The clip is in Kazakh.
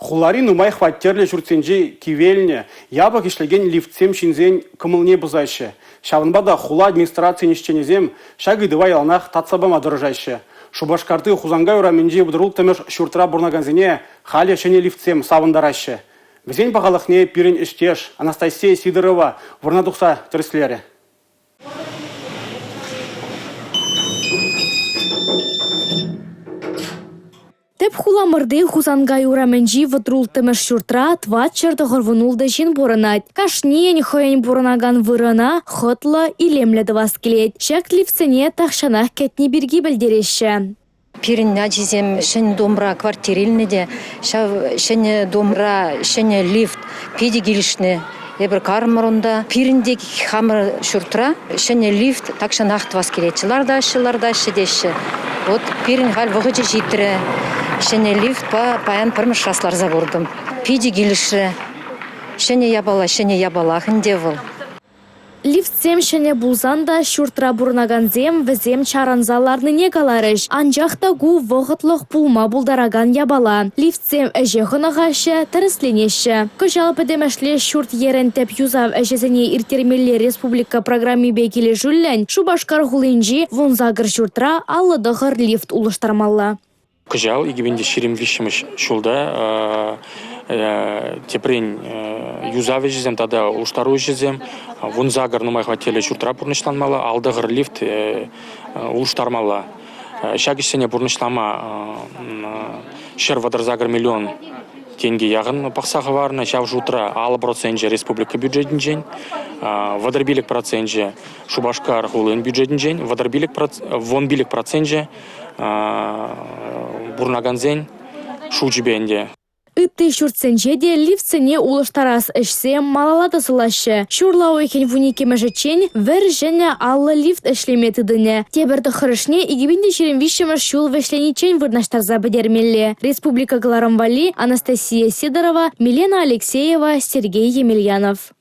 Хуларин умай хваттерле жүртсенже кивеліне, ябық ішлеген лифтсем шинзен кымылне бұзайшы. Шавынбада хула администрация нешченезем шагыдывай алнақ татсабама дырыжайшы. Шубашкарты хузанга ураменже бұдырыл тымыш шүртіра бұрнаганзіне халі шене лифтсем савындарайшы. Візен бағалықне пирен іштеш Анастасия Сидорова вұрнадықса түріслері. Теп хуламырды хузангай ураменжи ватрултымыш шуртра тват черты горвунулда жин боранать. Кашнен хоен боранаган вырана хотла илемледі васкелет. Шак лифцене тахшанах кетни бірги білдереші. Пирин ажизем шен домра квартирильныде, шен домра, шен лифт, педи гилишне. Ебір кармарында пириндек хамыр шуртра, шен лифт такшанах тваскелетчиларда шедеші. Вот пирин хал вғычы життірі. Шене лифт паян пірміш раслар забордым. Пиди гиліші. Шене ябала, хіндевіл. Лифтсем шене булзанда шуртра бурнаганзем візем чаранзаларны негаларыш. Анжақта гу вғытлық пулма булдараган ябала. Лифтсем әже ғынағашы, тірісленеші. Көжал бідемешле шурт ерен теп юзав әжезіне иртермелі республика программы бекелі жүллән, Шубашкар ғулынжи вонзагыр шуртра алыдығыр лифт улыштармалла. Кыжал игибинде ширим вишимыш шулда тепрень юзаве жезем тада улштару жезем вон загар нумай хватели шуртра пурнышланмала алдыгыр лифт улштармала шагишсене пурнышлама шервадар загар миллион тенге яғын пақсағы варна шав жутра алы процентже республика бюджетін жен вадарбилік процентже Шубашкар ғулын бюджетін жен вон билік процентже бурнаганзен шучбенде. Ытты шуртсенже де лифтсене улыштарас ішсе малалады сылашы. Шурлау екен вунике мәжетчен вер және аллы лифт ішлеметідіне. Тебірді қырышне игібінде жерін вишімі шул вешленичен вырнаштарза бідермелі. Республика Галарамвали, Анастасия Сидорова, Милена Алексеева, Сергей Емельянов.